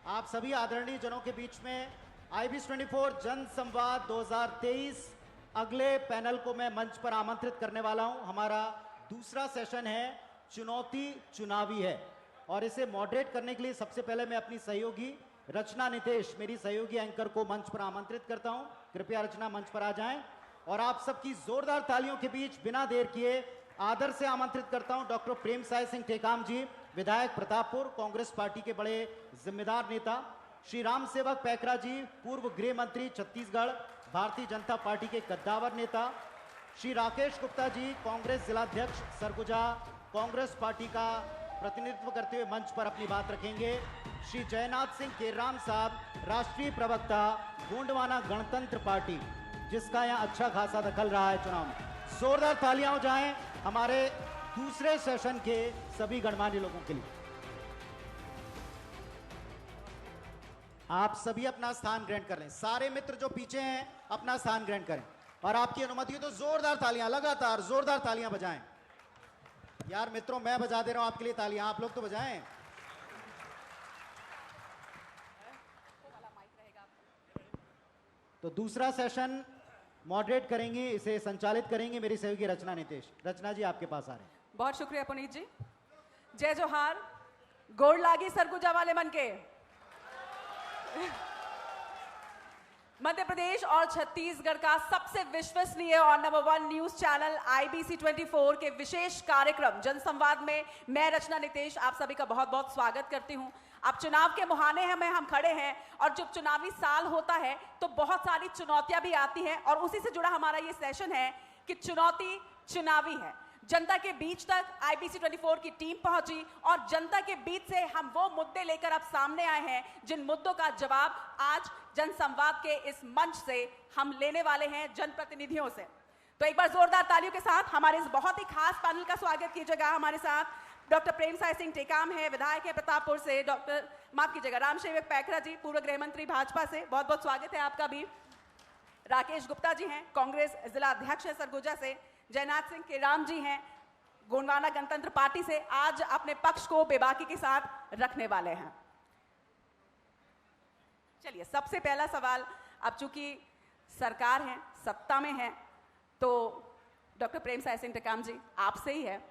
आप सभी आदरणीय जनों के बीच में IBC24 जन संवाद 2023 अगले पैनल को मैं मंच पर आमंत्रित करने वाला हूं। हमारा दूसरा सेशन है चुनौती चुनावी है और इसे मॉडरेट करने के लिए सबसे पहले मैं अपनी सहयोगी रचना नितेश, मेरी सहयोगी एंकर को मंच पर आमंत्रित करता हूं। कृपया रचना मंच पर आ जाएं और आप सबकी जोरदार तालियों के बीच बिना देर किए आदर से आमंत्रित करता हूं डॉक्टर प्रेम साय सिंह टेकाम जी, विधायक प्रतापपुर, कांग्रेस पार्टी के बड़े जिम्मेदार नेता। श्री राम सेवक पैकरा जी, पूर्व गृह मंत्री छत्तीसगढ़, भारतीय जनता पार्टी के कद्दावर नेता। श्री राकेश गुप्ता जी, कांग्रेस जिलाध्यक्ष सरगुजा, कांग्रेस पार्टी का प्रतिनिधित्व करते हुए मंच पर अपनी बात रखेंगे। श्री जयनाथ सिंह केराम साहब, राष्ट्रीय प्रवक्ता, गोंडवाना गणतंत्र पार्टी, जिसका यहाँ अच्छा खासा दखल रहा है चुनाव में। जोरदार तालियां हो जाएं हमारे दूसरे सेशन के सभी गणमान्य लोगों के लिए। आप सभी अपना स्थान ग्रहण कर लें। सारे मित्र जो पीछे हैं अपना स्थान ग्रहण करें और आपकी अनुमति हो तो जोरदार तालियां, लगातार जोरदार तालियां बजाएं। यार मित्रों, मैं बजा दे रहा हूं आपके लिए तालियां, आप लोग तो बजाएं। तो दूसरा सेशन मॉडरेट करेंगी, इसे संचालित करेंगी मेरी सहयोगी रचना नितेश। रचना जी, आपके पास आ रहे हैं। बहुत शुक्रिया पुनीत जी। जय जोहार, गोड़ लागी सरगुजा वाले मन के। मध्य प्रदेश और छत्तीसगढ़ का सबसे विश्वसनीय और नंबर 1 न्यूज चैनल IBC24 के विशेष कार्यक्रम जनसंवाद में मैं रचना नितेश आप सभी का बहुत बहुत स्वागत करती हूं। अब चुनाव के मुहाने में हम खड़े हैं और जब चुनावी साल होता है तो बहुत सारी चुनौतियां भी आती हैं और उसी से जुड़ा हमारा ये सेशन है कि चुनौती चुनावी है। जनता के बीच तक IBC24 की टीम पहुंची और जनता के बीच से हम वो मुद्दे लेकर अब सामने आए हैं जिन मुद्दों का जवाब आज जनसंवाद के इस मंच से हम लेने वाले हैं जनप्रतिनिधियों से। तो एक बार जोरदार तालियों के साथ हमारे इस बहुत ही खास पैनल का स्वागत कीजिएगा। हमारे साथ डॉक्टर प्रेम साय सिंह टेकाम है, विधायक है प्रतापपुर से। डॉक्टर माफ कीजिएगा, राम सेवक पैकरा जी, पूर्व गृह मंत्री भाजपा से, बहुत बहुत स्वागत है आपका भी। राकेश गुप्ता जी हैं, कांग्रेस जिला अध्यक्ष है सरगुजा से। जयनाथ सिंह केराम जी हैं, गोंडवाना गणतंत्र पार्टी से, आज अपने पक्ष को बेबाकी के साथ रखने वाले हैं। चलिए, सबसे पहला सवाल, अब चूंकि सरकार है, सत्ता में है, तो डॉक्टर प्रेम साय सिंह टेकाम जी आपसे ही है।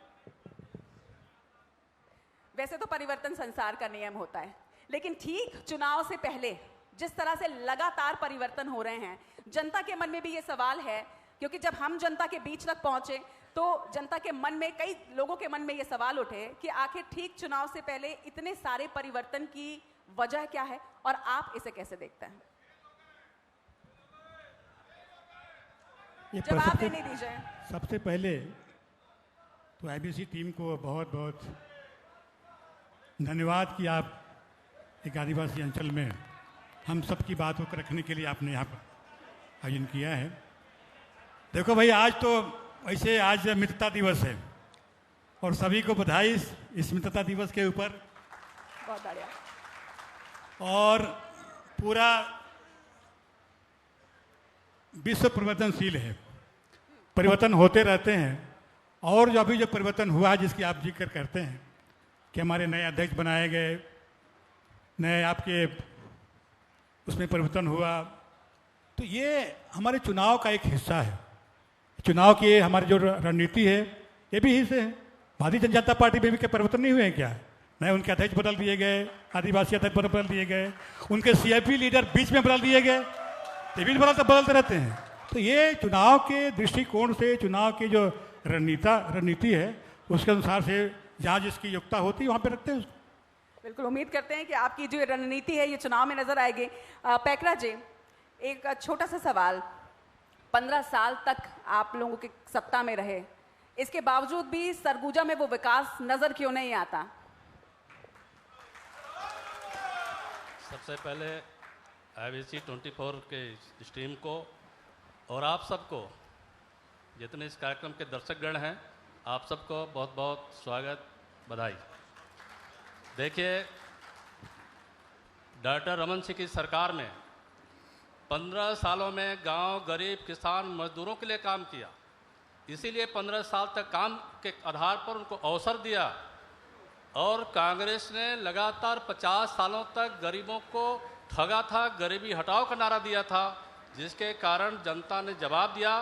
वैसे तो परिवर्तन संसार का नियम होता है, लेकिन ठीक चुनाव से पहले जिस तरह से लगातार परिवर्तन हो रहे हैं, जनता के मन में भी ये सवाल है, क्योंकि जब हम जनता के बीच तक पहुंचे तो जनता के मन में, कई लोगों के मन में ये सवाल उठे कि आखिर ठीक चुनाव से पहले इतने सारे परिवर्तन की वजह क्या है और आप इसे कैसे देखते हैं? जवाब देने दीजिए। सबसे पहले तो IBC टीम को बहुत बहुत धन्यवाद कि आप एक आदिवासी अंचल में हम सब की बातों को रखने के लिए आपने यहाँ पर आयोजन किया है। देखो भाई, आज तो वैसे आज मित्रता दिवस है और सभी को बधाई इस मित्रता दिवस के ऊपर। बहुत बढ़िया। और पूरा विश्व परिवर्तनशील है, परिवर्तन होते रहते हैं और जो अभी जो परिवर्तन हुआ जिसकी आप जिक्र करते हैं कि हमारे नए अध्यक्ष बनाए गए, नए आपके उसमें परिवर्तन हुआ, तो ये हमारे चुनाव का एक हिस्सा है। चुनाव की हमारी जो रणनीति है ये भी हिस्से है। भारतीय जनता पार्टी में भी क्या परिवर्तन नहीं हुए हैं क्या? नए उनके अध्यक्ष बदल दिए गए, आदिवासी अध्यक्ष बदल दिए गए, उनके CIP लीडर बीच में बदल दिए गए, ये भी बदलते रहते हैं। तो ये चुनाव के दृष्टिकोण से, चुनाव की जो रणनीति है उसके अनुसार से जहाँ जिसकी योग्यता होती है वहाँ पे रखते हैं उसको। बिल्कुल उम्मीद करते हैं कि आपकी जो रणनीति है ये चुनाव में नजर आएगी। पैकरा जी, एक छोटा सा सवाल, 15 साल तक आप लोगों की सत्ता में रहे, इसके बावजूद भी सरगुजा में वो विकास नजर क्यों नहीं आता? सबसे पहले IBC24 के इस टीम को और आप सबको, जितने इस कार्यक्रम के दर्शकगण हैं, आप सबको बहुत बहुत स्वागत, बधाई। देखिए, डॉक्टर रमन सिंह की सरकार में 15 सालों में गांव, गरीब, किसान, मजदूरों के लिए काम किया। इसीलिए 15 साल तक काम के आधार पर उनको अवसर दिया और कांग्रेस ने लगातार 50 सालों तक गरीबों को ठगा था, गरीबी हटाओ का नारा दिया था, जिसके कारण जनता ने जवाब दिया।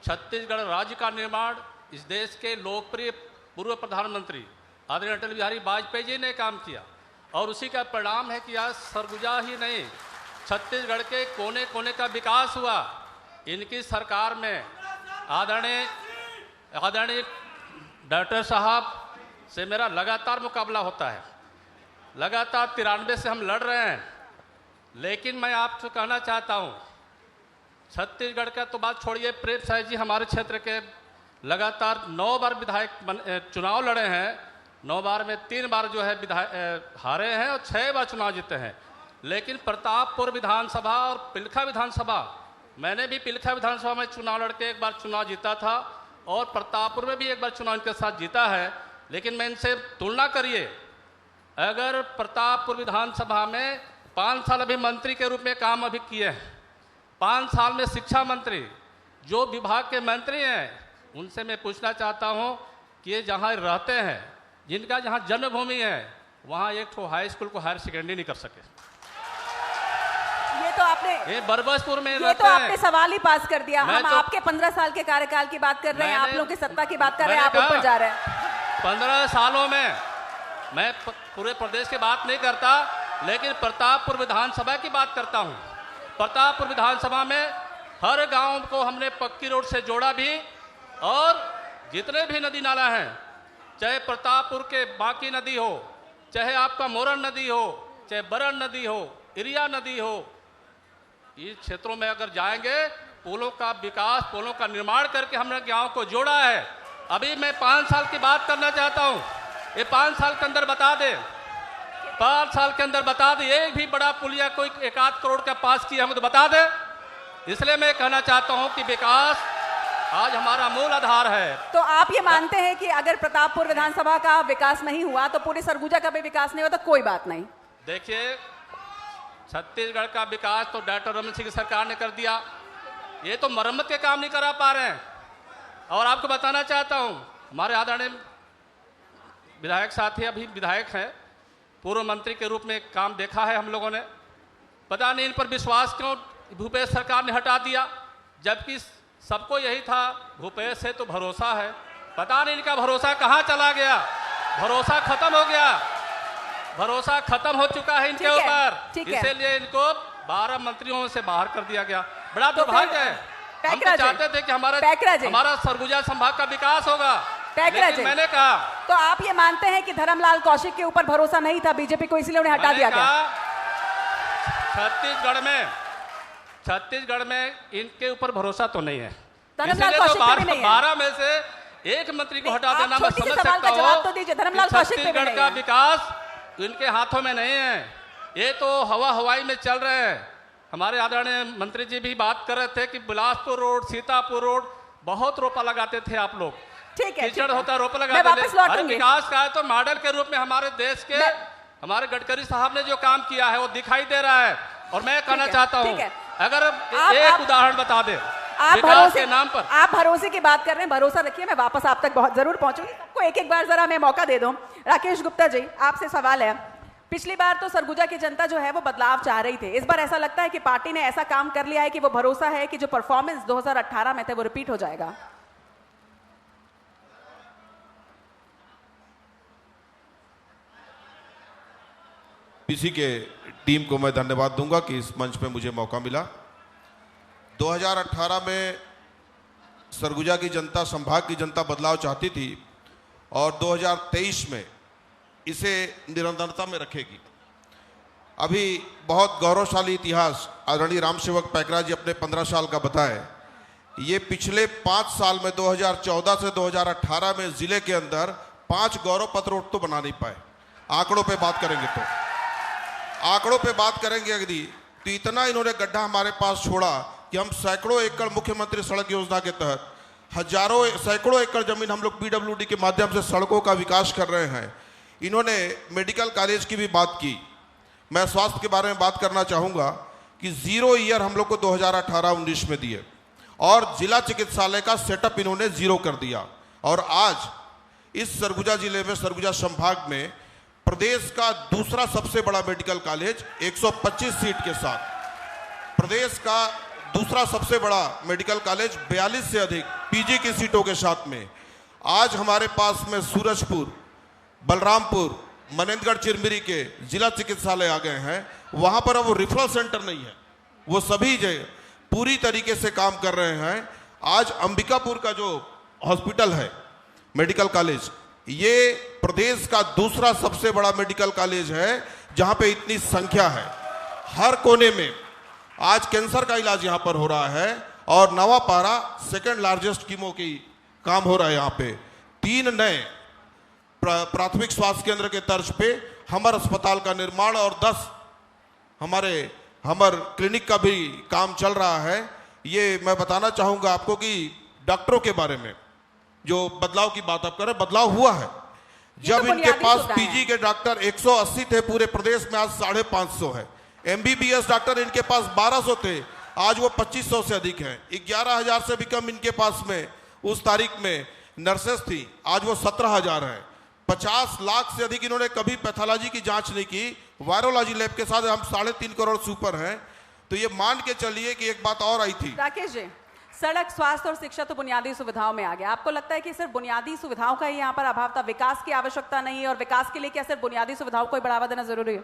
छत्तीसगढ़ राज्य का निर्माण इस देश के लोकप्रिय पूर्व प्रधानमंत्री आदरणीय अटल बिहारी वाजपेयी जी ने काम किया और उसी का परिणाम है कि आज सरगुजा ही नहीं, छत्तीसगढ़ के कोने कोने का विकास हुआ। इनकी सरकार में आदरणीय डॉक्टर साहब से मेरा लगातार मुकाबला होता है। लगातार 93 से हम लड़ रहे हैं, लेकिन मैं आपसे कहना चाहता हूं, छत्तीसगढ़ का तो बात छोड़िए, प्रेम साय जी हमारे क्षेत्र के लगातार 9 बार विधायक चुनाव लड़े हैं। 9 बार में 3 बार जो है विधायक हारे हैं और 6 बार चुनाव जीते हैं। लेकिन प्रतापपुर विधानसभा और पिलखा विधानसभा, मैंने भी पिलखा विधानसभा में चुनाव लड़के एक बार चुनाव जीता था और प्रतापपुर में भी एक बार चुनाव इनके साथ जीता है। लेकिन मैं इनसे तुलना करिए, अगर प्रतापपुर विधानसभा में 5 साल अभी मंत्री के रूप में काम अभी किए हैं, 5 साल में शिक्षा मंत्री, जो विभाग के मंत्री हैं, उनसे मैं पूछना चाहता हूं कि ये जहां रहते हैं, जिनका जहां जन्मभूमि है, वहां एक ठो हाई स्कूल को हायर सेकेंडरी नहीं कर सके। ये तो आपने ये बरबसपुर में ये तो आपने सवाल ही पास कर दिया। हम तो आपके 15 साल के कार्यकाल की बात कर रहे हैं, आप लोगों की सत्ता की बात कर रहे हैं, आप ऊपर जा रहे हैं। 15 सालों में मैं पूरे प्रदेश की बात नहीं करता, लेकिन प्रतापपुर विधानसभा की बात करता हूं। प्रतापपुर विधानसभा में हर गांव को हमने पक्की रोड से जोड़ा भी, और जितने भी नदी नाला हैं, चाहे प्रतापपुर के बाकी नदी हो, चाहे आपका मोरन नदी हो, चाहे बरन नदी हो, इरिया नदी हो, इस क्षेत्रों में अगर जाएंगे, पुलों का विकास, पुलों का निर्माण करके हमने गांव को जोड़ा है। अभी मैं 5 साल की बात करना चाहता हूं, ये 5 साल के अंदर बता दे, 5 साल के अंदर बता दे एक भी बड़ा पुलिया कोई 1-8 करोड़ का पास किया हम तो बता दे। इसलिए मैं कहना चाहता हूं कि विकास आज हमारा मूल आधार है। तो आप ये मानते हैं कि अगर प्रतापपुर विधानसभा का विकास नहीं हुआ तो पूरे सरगुजा का भी विकास नहीं हुआ, तो कोई बात नहीं। देखिए, छत्तीसगढ़ का विकास तो डॉक्टर रमन सिंह की सरकार ने कर दिया, ये तो मरम्मत के काम नहीं करा पा रहे हैं। और आपको बताना चाहता हूं, हमारे आदरणीय विधायक साथी अभी विधायक हैं, पूर्व मंत्री के रूप में काम देखा है हम लोगों ने, पता नहीं इन पर विश्वास क्यों भूपेश सरकार ने हटा दिया, जबकि सबको यही था भूपेश से तो भरोसा है। पता नहीं इनका भरोसा कहां चला गया, भरोसा खत्म हो गया, भरोसा खत्म हो चुका है इनके ऊपर, इसीलिए इनको 12 मंत्रियों से बाहर कर दिया गया। बड़ा दुर्भाग्य है। हम तो चाहते थे कि हमारा सरगुजा संभाग का विकास होगा, लेकिन मैंने कहा। तो आप ये मानते हैं कि धर्मलाल कौशिक के ऊपर भरोसा नहीं था बीजेपी को, इसलिए उन्हें हटा दिया गया? छत्तीसगढ़ में इनके ऊपर भरोसा तो नहीं है, धर्मलाल कौशिक पे भी नहीं है। 12 में से एक मंत्री को हटा देना मैं समझ सकता हूं। छत्तीसगढ़ का विकास इनके हाथों में नहीं है, ये तो हवाई में चल रहे हैं। हमारे आदरणीय मंत्री जी भी बात कर रहे थे कि बिलासपुर रोड, सीतापुर रोड बहुत रोपा लगाते थे आप लोग, ठीक है, कीचड़ होता रोपा लगाते थे। अरे विकास का है तो मॉडल के रूप में हमारे देश के हमारे गडकरी साहब ने जो काम किया है वो दिखाई दे रहा है। और मैं कहना चाहता हूँ, अगर एक उदाहरण बता दे विकास के नाम पर। आप भरोसे की बात कर रहे हैं, भरोसा रखिए, मैं वापस आप तक बहुत जरूर पहुंचूंगी। सबको एक बार जरा मैं मौका दे दूं। राकेश गुप्ता जी, आपसे सवाल है, पिछली बार तो सरगुजा की जनता जो है वो बदलाव चाह रही थी, इस बार ऐसा लगता है कि पार्टी ने ऐसा काम कर लिया है कि वो भरोसा है कि जो परफॉर्मेंस 2018 में थे वो रिपीट हो जाएगा? इसी के टीम को मैं धन्यवाद दूंगा कि इस मंच पे मुझे मौका मिला। 2018 में सरगुजा की जनता, संभाग की जनता बदलाव चाहती थी और 2023 में इसे निरंतरता में रखेगी। अभी बहुत गौरवशाली इतिहास आदरणीय रामसेवक पैकरा जी अपने 15 साल का बताए। ये पिछले 5 साल में 2014 से 2018 में जिले के अंदर 5 गौरव पथ रोड तो बना नहीं पाए। आंकड़ों पे बात करेंगे यदि तो इतना इन्होंने गड्ढा हमारे पास छोड़ा कि हम सैकड़ों एकड़ मुख्यमंत्री सड़क योजना के तहत सैकड़ों एकड़ जमीन हम लोग पीडब्ल्यूडी के माध्यम से सड़कों का विकास कर रहे हैं। इन्होंने मेडिकल कॉलेज की भी बात की। मैं स्वास्थ्य के बारे में बात करना चाहूँगा कि 0 ईयर हम लोग को 2018-19 में दिए और जिला चिकित्सालय का सेटअप इन्होंने 0 कर दिया। और आज इस सरगुजा जिले में, सरगुजा संभाग में प्रदेश का दूसरा सबसे बड़ा मेडिकल कॉलेज 125 सीट के साथ, प्रदेश का दूसरा सबसे बड़ा मेडिकल कॉलेज 42 से अधिक पीजी की सीटों के साथ में आज हमारे पास में सूरजपुर, बलरामपुर, मनेंद्रगढ़ चिरमिरी के जिला चिकित्सालय आ गए हैं। वहां पर अब वो रेफरल सेंटर नहीं है, वो सभी जगह पूरी तरीके से काम कर रहे हैं। आज अंबिकापुर का जो हॉस्पिटल है मेडिकल कॉलेज, ये प्रदेश का दूसरा सबसे बड़ा मेडिकल कॉलेज है जहां पे इतनी संख्या है। हर कोने में आज कैंसर का इलाज यहां पर हो रहा है और नवापारा सेकंड लार्जेस्ट कीमो की काम हो रहा है। यहाँ पे 3 नए प्राथमिक स्वास्थ्य केंद्र के तर्ज पे हमर अस्पताल का निर्माण और 10 हमर क्लिनिक का भी काम चल रहा है। ये मैं बताना चाहूंगा आपको कि डॉक्टरों के बारे में जो बदलाव की बात आप कर रहे हैं, बदलाव हुआ है। जब इनके पास पीजी के डॉक्टर 180 थे पूरे प्रदेश में, आज 550 है। एमबीबीएस डॉक्टर इनके पास 1200 थे, आज वो 2500 से अधिक हैं। 11,000 से भी कम इनके पास में उस तारीख में नर्सेस थी, आज वो 17,000 है। 50 लाख से अधिक इन्होंने कभी पैथोलॉजी की जांच नहीं की। वायरोलॉजी लैब के साथ हम 3.5 करोड़ से ऊपर हैं। तो ये मान के चलिए कि एक बात और आई थी। राकेश जी, सड़क, स्वास्थ्य और शिक्षा तो बुनियादी सुविधाओं में आ गया। आपको लगता है कि सिर्फ बुनियादी सुविधाओं का ही यहाँ पर अभाव था, विकास की आवश्यकता नहीं है? और विकास के लिए क्या सिर्फ बुनियादी सुविधाओं को ही बढ़ावा देना जरूरी है?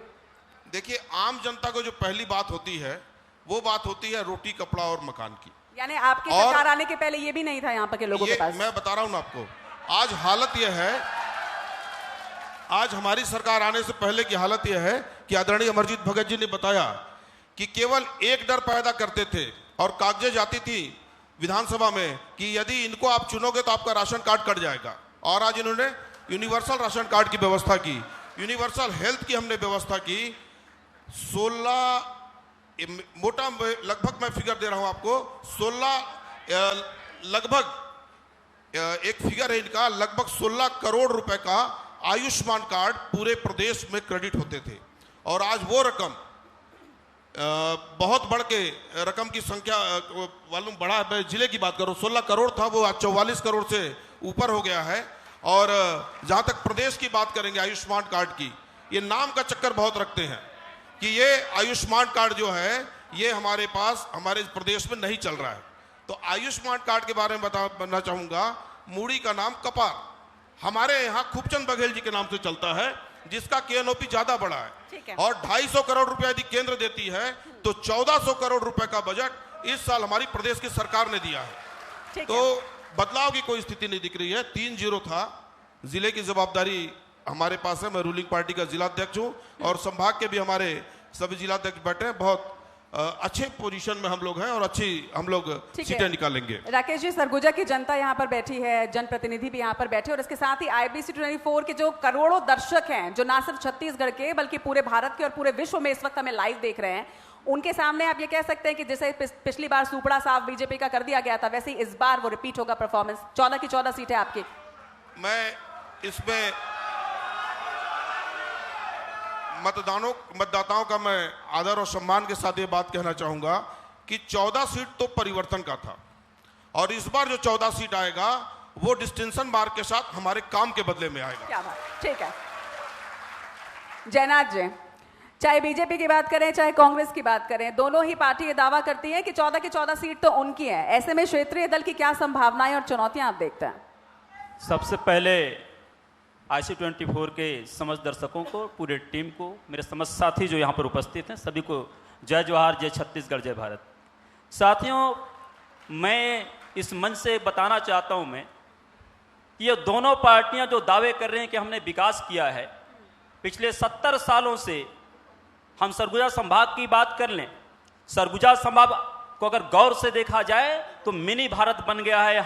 देखिए, आम जनता को जो पहली बात होती है वो बात होती है रोटी, कपड़ा और मकान की। यानी आपकी सरकार आने के पहले ये भी नहीं था यहाँ पर के लोगों के पास? मैं बता रहा हूं ना आपको, आज हालत यह है, आज हमारी सरकार आने से पहले की हालत यह है कि आदरणीय अमरजीत भगत जी ने बताया कि केवल एक डर पैदा करते थे और कागजें जाती थी विधानसभा में कि यदि इनको आप चुनोगे तो आपका राशन कार्ड कट जाएगा। और आज इन्होंने यूनिवर्सल राशन कार्ड की व्यवस्था की, यूनिवर्सल हेल्थ की हमने व्यवस्था की। 16 मोटा लगभग मैं फिगर दे रहा हूं आपको, 16 लगभग एक फिगर है इनका, लगभग 16 करोड़ रुपए का आयुष्मान कार्ड पूरे प्रदेश में क्रेडिट होते थे। और आज वो रकम बहुत बढ़ के रकम की संख्या वालूम बढ़ा है। मैं जिले की बात करूं, 16 करोड़ था, वो आज 44 करोड़ से ऊपर हो गया है। और जहां तक प्रदेश की बात करेंगे आयुष्मान कार्ड की, ये नाम का चक्कर बहुत रखते हैं कि ये आयुष्मान कार्ड जो है ये हमारे पास हमारे प्रदेश में नहीं चल रहा है। तो आयुष्मान कार्ड के बारे में बताना चाहूंगा। मूड़ी का नाम कपार हमारे यहाँ खूबचंद बघेल जी के नाम से चलता है, जिसका केएनओपी ज्यादा बड़ा है। और 250 करोड़ रुपए यदि केंद्र देती है तो 1400 करोड़ रुपए का बजट इस साल हमारी प्रदेश की सरकार ने दिया है। तो बदलाव की कोई स्थिति नहीं दिख रही है। 3-0 था, जिले की जवाबदारी हमारे पास है। मैं रूलिंग पार्टी का जिला अध्यक्ष हूं और संभाग के भी हमारे सभी जिला अध्यक्ष बैठे हैं। बहुत अच्छे पोजीशन में हम लोग हैं और अच्छी हम लोग सीटें निकालेंगे। राकेश जी, सरगुजा की जनता यहाँ पर बैठी है, जनप्रतिनिधि भी यहाँ पर बैठे, और इसके साथ ही IBC 24 के जो करोड़ों दर्शक हैं, जो ना सिर्फ छत्तीसगढ़ के बल्कि पूरे भारत के और पूरे विश्व में इस वक्त हमें लाइव देख रहे हैं, उनके सामने आप ये कह सकते हैं कि जैसे पिछली बार सुपड़ा साफ बीजेपी का कर दिया गया था, वैसे इस बार वो रिपीट होगा परफॉर्मेंस? 14 की 14 सीटें आपकी। मैं इसमें मतदाताओं का मैं आदर और सम्मान के साथ ये बात कहना चाहूंगा कि 14 सीट तो परिवर्तन का था और इस बार जो 14 सीट आएगा वो डिस्टिंक्शन मार्क के साथ हमारे काम के बदले में आएगा। क्या बात, ठीक है। जयनाथ जी, चाहे बीजेपी की बात करें चाहे कांग्रेस की बात करें, दोनों ही पार्टी ये दावा करती है कि 14 की 14 सीट तो उनकी है। ऐसे में क्षेत्रीय दल की क्या संभावनाएं और चुनौतियां आप देखते हैं? सबसे पहले IBC 24 के समस्त दर्शकों को, पूरे टीम को, मेरे समस्त साथी जो यहाँ पर उपस्थित हैं, सभी को जय जोहार, जय छत्तीसगढ़, जय भारत। साथियों, मैं इस मंच से बताना चाहता हूँ मैं कि ये दोनों पार्टियां जो दावे कर रहे हैं कि हमने विकास किया है, पिछले 70 सालों से हम सरगुजा संभाग की बात कर लें, सरगुजा संभाग को अगर गौर से देखा जाए तो मिनी भारत बन गया है।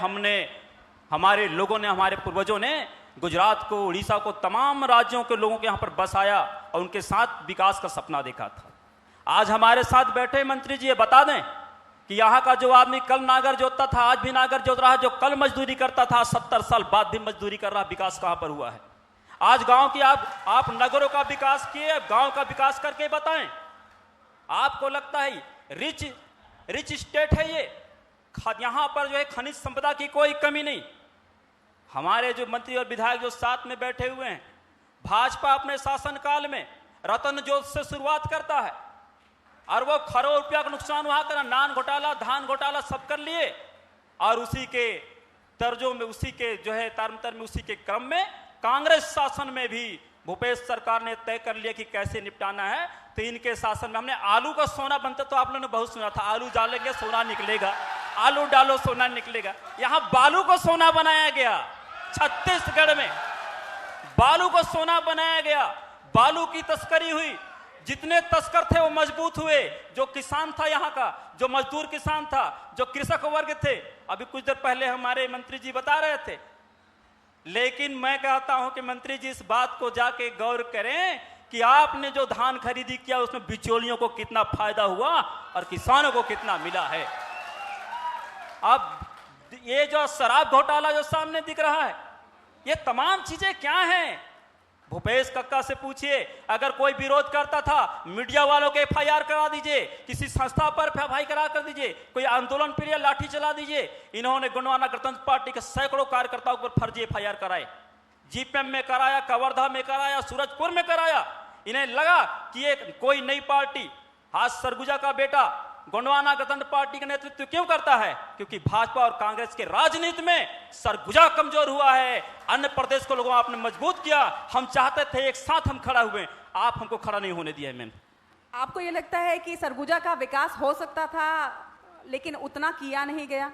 हमारे लोगों ने, हमारे पूर्वजों ने गुजरात को, उड़ीसा को, तमाम राज्यों के लोगों के यहाँ पर बसाया और उनके साथ विकास का सपना देखा था। आज हमारे साथ बैठे मंत्री जी ये बता दें कि यहाँ का जो आदमी कल नागर जोतता था, आज भी नागर जोत रहा है, जो कल मजदूरी करता था 70 साल बाद भी मजदूरी कर रहा, विकास कहाँ पर हुआ है? आज गांव की आप नगरों का विकास किए, गांव का विकास करके बताएं। आपको लगता है रिच स्टेट है ये, यहाँ पर जो है खनिज संपदा की कोई कमी नहीं। हमारे जो मंत्री और विधायक जो साथ में बैठे हुए हैं, भाजपा अपने शासनकाल में रतन जोत से शुरुआत करता है और वो करोड़ रुपया का नुकसान वहां करा, नान घोटाला, धान घोटाला सब कर लिए और उसी के तर्जों में, उसी के जो है तारतम्य में, उसी के क्रम में कांग्रेस शासन में भी भूपेश सरकार ने तय कर लिया कि कैसे निपटाना है। तो इनके शासन में हमने आलू का सोना बनता, तो आप लोगों ने बहुत सुना था, आलू डालेंगे सोना निकलेगा, आलू डालो सोना निकलेगा। यहां बालू को सोना बनाया गया, छत्तीसगढ़ में बालू को सोना बनाया गया, बालू की तस्करी हुई, जितने तस्कर थे वो मजबूत हुए। जो किसान था यहाँ का, जो मजदूर किसान था, जो कृषक वर्ग थे, अभी कुछ देर पहले हमारे मंत्री जी बता रहे थे। लेकिन मैं कहता हूं कि मंत्री जी इस बात को जाके गौर करें कि आपने जो धान खरीदी किया उसमें बिचौलियों को कितना फायदा हुआ और किसानों को कितना मिला है। अब ये जो शराब घोटाला जो सामने दिख रहा है, ये तमाम चीजें क्या हैं? भूपेश कक्का से पूछिए, अगर कोई विरोध करता था मीडिया वालों के एफआईआर करा दीजिए, किसी संस्था पर एफआईआर कर दीजिए, कोई आंदोलन पर या लाठी चला दीजिए। इन्होंने गोंडवाना गणतंत्र पार्टी के सैकड़ों कार्यकर्ताओं पर फर्जी एफआईआर कराए, जीपीएम में कराया, कवर्धा में कराया, सूरजपुर में कराया। इन्हें लगा कि ये कोई नई पार्टी, आज सरगुजा का बेटा गोंडवाना गणतंत्र पार्टी का नेतृत्व क्यों करता है? क्योंकि भाजपा और कांग्रेस के राजनीति में सरगुजा कमजोर हुआ है, अन्य प्रदेश को लोगों आपने मजबूत किया। हम चाहते थे एक साथ हम खड़ा हुए, आप हमको खड़ा नहीं होने दिया। मैंने आपको ये लगता है कि सरगुजा का विकास हो सकता था लेकिन उतना किया नहीं गया?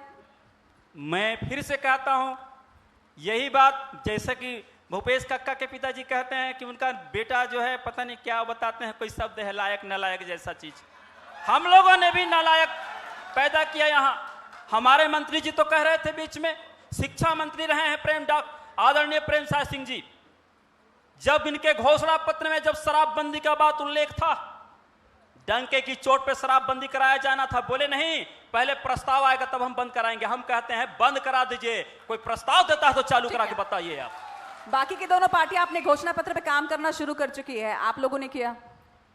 मैं फिर से कहता हूं यही बात, जैसे कि भूपेश कक्का के पिताजी कहते हैं कि उनका बेटा जो है पता नहीं क्या बताते हैं, कोई शब्द है लायक नालायक जैसा चीज। हम लोगों ने भी नालायक पैदा किया यहां। हमारे मंत्री जी तो कह रहे थे बीच में, शिक्षा मंत्री रहे हैं आदरणीय प्रेम साय सिंह जी, जब इनके घोषणा पत्र में जब शराबबंदी का बात उल्लेख था, डंके की चोट पे शराबबंदी कराया जाना था, बोले नहीं पहले प्रस्ताव आएगा तब हम बंद कराएंगे। हम कहते हैं बंद करा दीजिए, कोई प्रस्ताव देता है तो चालू करा के बताइए आप। बाकी की दोनों पार्टियां अपने घोषणा पत्र पे काम करना शुरू कर चुकी है, आप लोगों ने किया?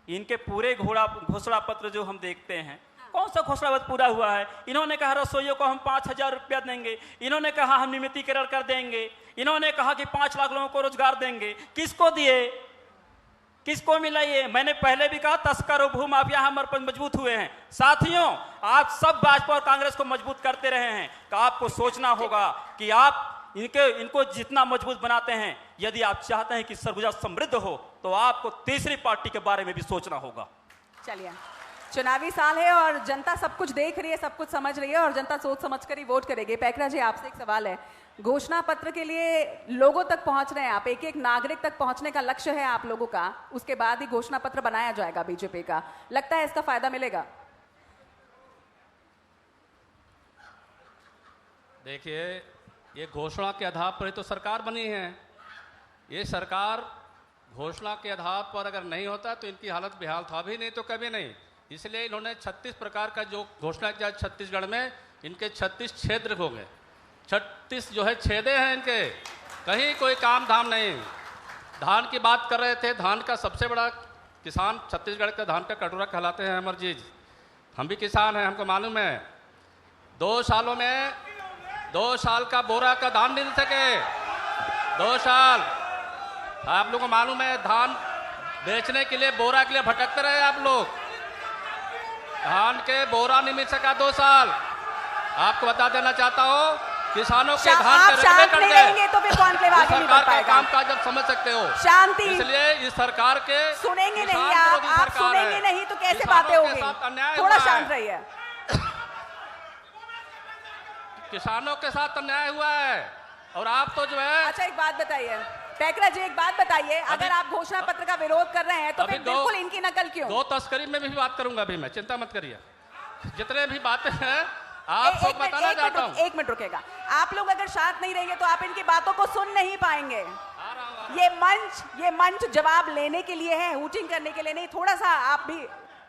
इनके पूरे घोषणा पत्र जो हम देखते हैं, कौन सा घोषणा पत्र पूरा हुआ है? इन्होंने कहा रसोइयों को हम 5,000 रुपया देंगे, इन्होंने कहा हम नियमितीकरण कर देंगे, इन्होंने कहा कि 5 लाख लोगों को रोजगार देंगे। किसको दिए, किसको मिला? ये मैंने पहले भी कहा, तस्कर और भूमाफिया हम पर मजबूत हुए हैं। साथियों, आप सब भाजपा और कांग्रेस को मजबूत करते रहे हैं, तो आपको सोचना होगा कि आप इनको जितना मजबूत बनाते हैं, यदि आप चाहते हैं कि सरगुजा समृद्ध हो, तो आपको तीसरी पार्टी के बारे में भी सोचना होगा। चलिए, चुनावी साल है और जनता सब कुछ देख रही है, सब कुछ समझ रही है और जनता सोच समझ कर ही वोट करेगी। पैकरा जी, आपसे एक सवाल है, घोषणा पत्र के लिए लोगों तक पहुंच रहे हैं आप, एक एक नागरिक तक पहुंचने का लक्ष्य है आप लोगों का, उसके बाद ही घोषणा पत्र बनाया जाएगा बीजेपी का, लगता है इसका फायदा मिलेगा? देखिए, ये घोषणा के आधार पर ही तो सरकार बनी है। ये सरकार घोषणा के आधार पर अगर नहीं होता तो इनकी हालत बेहाल था भी नहीं तो कभी नहीं। इसलिए इन्होंने 36 प्रकार का जो घोषणा किया छत्तीसगढ़ में, इनके 36 क्षेत्र हो गए, 36 जो है छेदे हैं इनके, कहीं कोई काम धाम नहीं। धान की बात कर रहे थे, धान का सबसे बड़ा किसान छत्तीसगढ़ का धान का कटोरा कहलाते हैं अमरजीत। हम भी किसान हैं, हमको मालूम है। 2 सालों में 2 साल का बोरा का धान मिल सके, 2 साल। आप लोगों को मालूम है, धान बेचने के लिए, बोरा के लिए भटकते रहे आप लोग, धान के बोरा नहीं मिल सका 2 साल। आपको बता देना चाहता हूँ, किसानों के धान के रकबे कट गए, तो फिर कॉन्क्लेव आगे नहीं बढ़ पाएगा। काम काज जब समझ सकते हो, शांति। इसलिए इस सरकार के सुनेंगे नहीं आप सुनेंगे नहीं तो कैसे बातें होगी? थोड़ा शांत रहिए। किसानों के साथ अन्याय हुआ है और आप तो जो है। अच्छा, एक बात बताइए पैकरा जी, एक बात बताइए, अगर आप घोषणा पत्र का विरोध कर रहे हैं तो फिर बिल्कुल इनकी नकल क्यों? 2 तस्करी में भी बात करूंगा अभी मैं, चिंता मत करिए। जितने भी बातें हैं आप सब बताना चाहता हूं। 1 मिनट रुकेगा, आप लोग अगर शांत नहीं रहेंगे तो आप इनकी बातों को सुन नहीं पाएंगे। ये मंच जवाब लेने के लिए है, हूटिंग करने के लिए नहीं। थोड़ा सा आप भी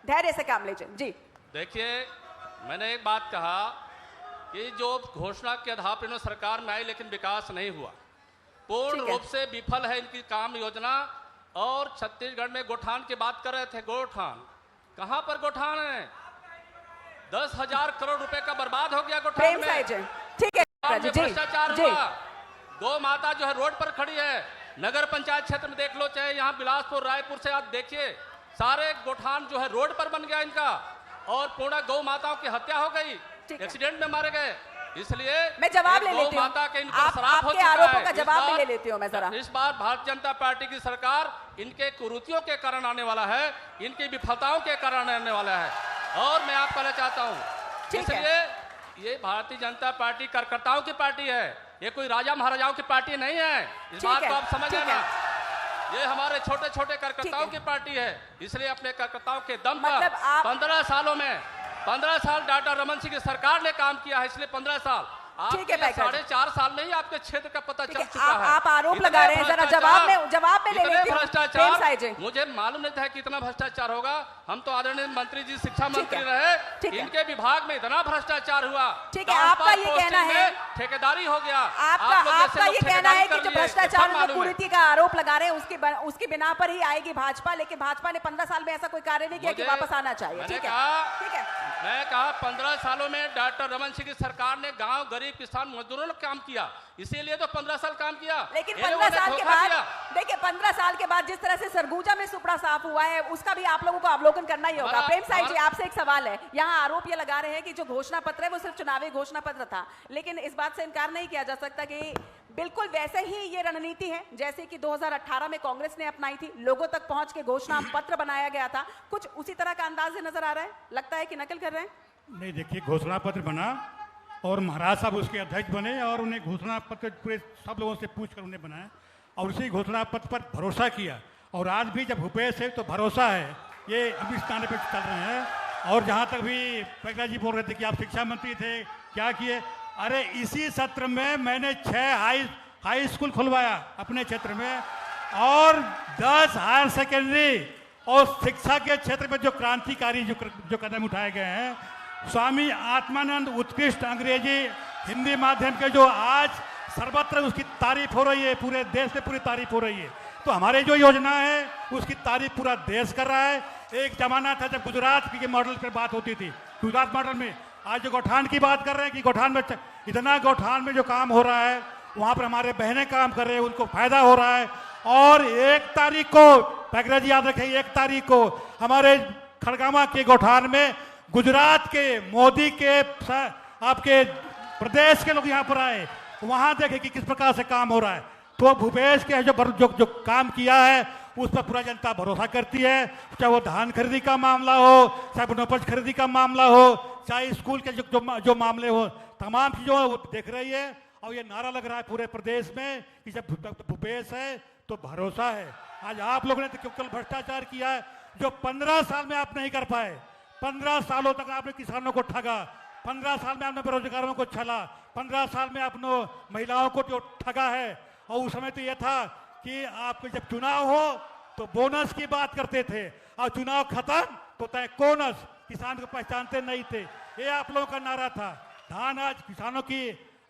धैर्य से काम लीजिए जी। देखिए, मैंने एक बात कहा कि जो घोषणा के आधार पर सरकार में आई लेकिन विकास नहीं हुआ, पूर्ण रूप से विफल है इनकी काम योजना। और छत्तीसगढ़ में गोठान की बात कर रहे थे, गोठान कहां पर गोठान है? 10,000 करोड़ रुपए का बर्बाद हो गया गोठान में। ठीक है, भ्रष्टाचार हुआ, गौ माता जो है रोड पर खड़ी है, नगर पंचायत क्षेत्र में देख लो, चाहे यहाँ बिलासपुर रायपुर से आप देखिए, सारे गोठान जो है रोड पर बन गया इनका, और पूर्ण गौ माताओं की हत्या हो गई, ठीक है। एक्सीडेंट में मारे गए। इसलिए मैं जवाब ले गौ लेती हूँ, माता के इन पर श्राप हो आपके चुका आरोपों है। का इस जवाब मैं बार- ले लेती हूँ मैं जरा। इस बार भारतीय जनता पार्टी की सरकार इनके कुरीतियों के कारण आने वाला है, इनकी विफलताओं के कारण आने वाला है। और मैं आपको कहना चाहता हूँ, ठीक है। इसलिए ये भारतीय जनता पार्टी कार्यकर्ताओं की पार्टी है, ये कोई राजा महाराजाओं की पार्टी नहीं है। इस ठीक बात है, को आप समझ ठीक लेना। है। ये हमारे छोटे छोटे ठीक कार्यकर्ताओं है। की पार्टी है, इसलिए अपने कार्यकर्ताओं के दम मतलब पर आप- 15 सालों में 15 साल डॉक्टर रमन सिंह की सरकार ने काम किया है, इसलिए 15 साल। ठीक है, आपके पैकराज। 4.5 साल में ही आपके क्षेत्र का पता ठीक चल है, चुका है। आप आरोप इतने लगा रहे हैं, जरा जवाब में ले इतने लेती हूँ। प्रेम साई जी। भ्रष्टाचार मुझे मालूम नहीं था कितना भ्रष्टाचार होगा। हम तो आदरणीय मंत्री जी शिक्षा ठीक मंत्री है, रहे, ठीक है। इनके विभाग में इतना भ्रष्टाचार हुआ। ठीक है, आपका ये ट्रांसफर कहना पोस्टिंग है- में ठेकेदारी हो गया। आपका आप लोग जैसे आपका लोग ये कहना ठेकेदारी है कि कर जो लिए, भ्रष्टाचार सब में मालूम है। कुरीति का आरोप लगा रहे हैं उसकी बिना पर ही आएगी भाजपा, लेकिन भाजपा ने 15 साल में ऐसा कोई कार्य नहीं किया कि मुझे- वापस आना चाहिए। मैंने ठीक है, कहा- ठीक है। मैं कहा 15 सालों में डॉक्टर रमन सिंह की सरकार ने गांव गरीब किसान मजदूरों ने काम किया, इसीलिए तो 15 साल काम किया। लेकिन ये 15 लोगों ने साल के धोखा बाद दिया। देखिए 15 साल के बाद जिस तरह से सरगुजा में सुपड़ा साफ हुआ है उसका भी आप लोगों को अवलोकन करना ही होगा। हमारा- प्रेम साई जी, हमारा- आपसे एक सवाल है। यहाँ आरोप ये लगा रहे हैं कि जो घोषणा पत्र है वो सिर्फ चुनावी घोषणा पत्र था, लेकिन इस बात से इनकार नहीं किया जा सकता कि बिल्कुल वैसे ही ये रणनीति है जैसे कि 2018 में कांग्रेस ने अपनाई थी, लोगों तक पहुंच के घोषणा पत्र बनाया गया था। कुछ उसी तरह का अंदाज से नजर आ रहा है, लगता है कि नकल कर रहे हैं। नहीं, देखिए, घोषणा पत्र बना और महाराज साहब उसके अध्यक्ष बने और उन्हें घोषणा पत्र पूरे सब लोगों से पूछ कर उन्हें बनाया और उसी घोषणा पत्र पर भरोसा किया। और आज भी जब भूपेश है तो भरोसा है, ये अभी इस ताने पे चल रहे हैं। और जहाँ तक भी पैकराज जी बोल रहे थे कि आप शिक्षा मंत्री थे, क्या किए? अरे इसी सत्र में मैंने 6 हाई स्कूल खुलवाया अपने क्षेत्र में और 10 हायर सेकेंडरी, और शिक्षा के क्षेत्र में जो क्रांतिकारी जो कदम उठाए गए हैं, स्वामी आत्मानंद उत्कृष्ट अंग्रेजी हिंदी माध्यम के जो आज सर्वत्र उसकी तारीफ हो रही है, पूरे देश में पूरी तारीफ हो रही है। तो हमारे जो योजना है उसकी तारीफ पूरा देश कर रहा है। एक जमाना था जब गुजरात के मॉडल पर बात होती थी, गुजरात मॉडल में, आज जो गौठान की बात कर रहे हैं कि गौठान में इतना गौठान में जो काम हो रहा है वहाँ पर हमारे बहनें काम कर रहे हैं, उनको फायदा हो रहा है। और 1 तारीख को, पैकराज याद रखें, 1 तारीख को हमारे खड़गामा के गौठान में गुजरात के मोदी के आपके प्रदेश के लोग यहाँ पर आए, वहाँ देखे कि किस प्रकार से काम हो रहा है। तो भूपेश के जो काम किया है उस पर पूरा जनता भरोसा करती है, चाहे वो धान खरीदी का मामला हो, चाहे वनोपज खरीदी का मामला हो, चाहे स्कूल के जो मामले हो, तमाम चीज़ों वो देख रही है। और ये नारा लग रहा है पूरे प्रदेश में कि जब भूपेश है तो भरोसा है। आज आप लोगों ने तो केवल भ्रष्टाचार किया है जो 15 साल में आप नहीं कर पाए। 15 सालों तक आपने किसानों को ठगा, 15 साल में आपने बेरोजगारों को छला, 15 साल में आपने महिलाओं को जो ठगा है। और उस समय तो यह था कि आपके जब चुनाव हो तो बोनस की बात करते थे और चुनाव खत्म तो तय कोनस, किसान को पहचानते नहीं थे। ये आप लोगों का नारा था। धान आज किसानों की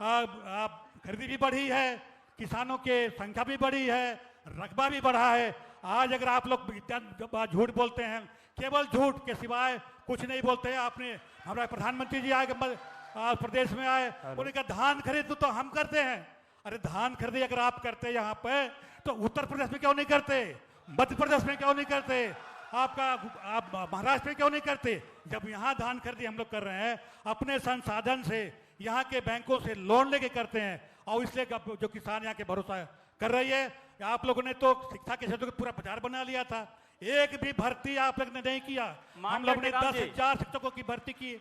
खरीदी भी बढ़ी है, किसानों के संख्या भी बढ़ी है, रकबा भी बढ़ा है। आज अगर आप लोग झूठ बोलते हैं, केवल झूठ के सिवाय कुछ नहीं बोलते हैं। आपने हमारे प्रधानमंत्री जी आए प्रदेश में आए, उन्होंने कहा धान खरीद तो हम करते हैं। अरे धान खरीदी अगर आप करते हैं यहाँ पे तो उत्तर प्रदेश में क्यों नहीं करते, मध्य प्रदेश में क्यों नहीं करते, आप महाराष्ट्र में क्यों नहीं करते? जब यहाँ धान खरीदी हम लोग कर रहे हैं अपने संसाधन से, यहाँ के बैंकों से लोन लेके करते हैं, और इसलिए जो किसान यहाँ के भरोसा कर रही है। आप लोगों ने तो शिक्षा के क्षेत्र को पूरा बाजार बना लिया था, एक भी भर्ती आप लोग ने नहीं किया। हम लोग ने 10,000 शिक्षकों की भर्ती की,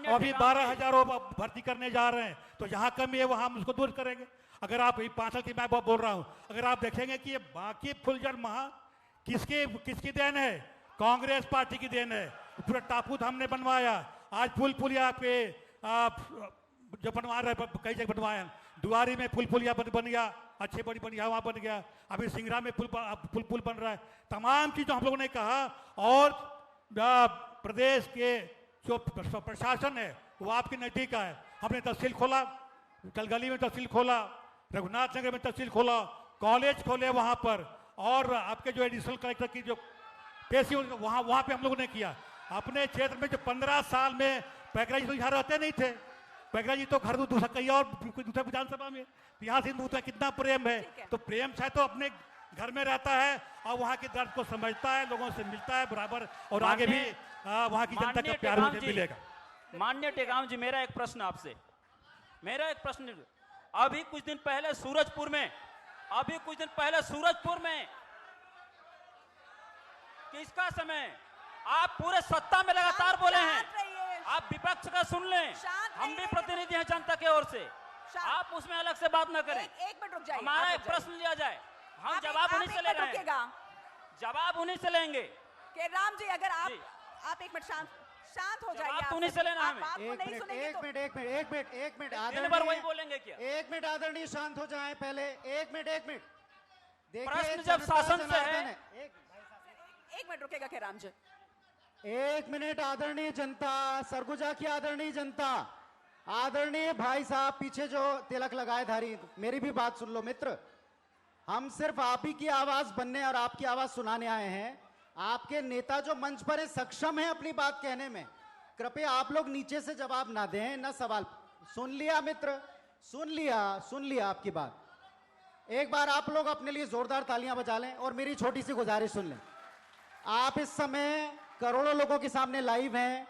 अभी 12,000 भर्ती करने जा रहे हैं। तो जहाँ कमी है वहाँ हम उसको दूर करेंगे। अगर आप 5 साल की मैं बोल रहा हूँ, अगर आप देखेंगे कि ये बाकी फुलझड़ महा किसकी देन है, कांग्रेस पार्टी की देन है। पूरा टापू हमने बनवाया, आज पुलिया पे जो बनवा रहे कई जगह बनवाया, दुआरी में पुलिया बन गया, अच्छे बड़ी बन गया, वहाँ बन गया। अभी सिंगरा में पुल बन रहा है। तमाम चीज़ों हम लोगों ने कहा। और प्रदेश के जो प्रशासन है वो आपके नज़दीक है। हमने तहसील खोला, कलगली में तहसील खोला, रघुनाथ नगर में तहसील खोला, कॉलेज खोले वहाँ पर, और आपके जो एडिशनल कलेक्टर की जो पेशी वहाँ पे हम लोगों ने किया। अपने क्षेत्र में जो 15 साल में पैकराज तो यहाँ रहते नहीं थे, पैकराज जी तो घर दूसरा कहीं और दूसरे विधानसभा में, यहाँ से दूसरा कितना प्रेम है। तो प्रेम चाहे तो अपने घर में रहता है और वहाँ के दर्द को समझता है, लोगों से मिलता है बराबर, और आगे भी वहाँ की जनता का प्यार मुझे मिलेगा। माननीय टेकाम जी, मेरा एक प्रश्न आपसे, अभी कुछ दिन पहले सूरजपुर में किसका समय आप पूरे सत्ता में लगातार बोले हैं, आप विपक्ष का सुन लें, हम भी प्रतिनिधि हैं जनता की ओर से, आप उसमें अलग से बात न करें। एक मिनट रुक जाइए, हमारा एक प्रश्न लिया जाए, हम जवाब उन्हीं से ले रहे हैं, जवाब उन्हीं से लेंगे। के राम जी, अगर आप एक मिनट शांत हो जाइए, आप उन्हीं से लेना हमें। एक मिनट दिन भर वही बोलेंगे क्या? एक मिनट आदरणीय, शांत हो जाएं पहले। एक मिनट देखिए, प्रश्न जब शासन से है, एक मिनट रुकेगा के राम जी। एक मिनट आदरणीय जनता, सरगुजा की आदरणीय जनता, आदरणीय भाई साहब पीछे जो तिलक लगाए धारी, मेरी भी बात सुन लो मित्र। हम सिर्फ आप ही की आवाज बनने और आपकी आवाज सुनाने आए हैं। आपके नेता जो मंच पर है सक्षम है अपनी बात कहने में। कृपया आप लोग नीचे से जवाब ना दें, ना सवाल। सुन लिया मित्र, सुन लिया आपकी बात। एक बार आप लोग अपने लिए जोरदार तालियां बजा लें और मेरी छोटी सी गुजारिश सुन लें। आप इस समय करोड़ों लोगों के सामने लाइव हैं,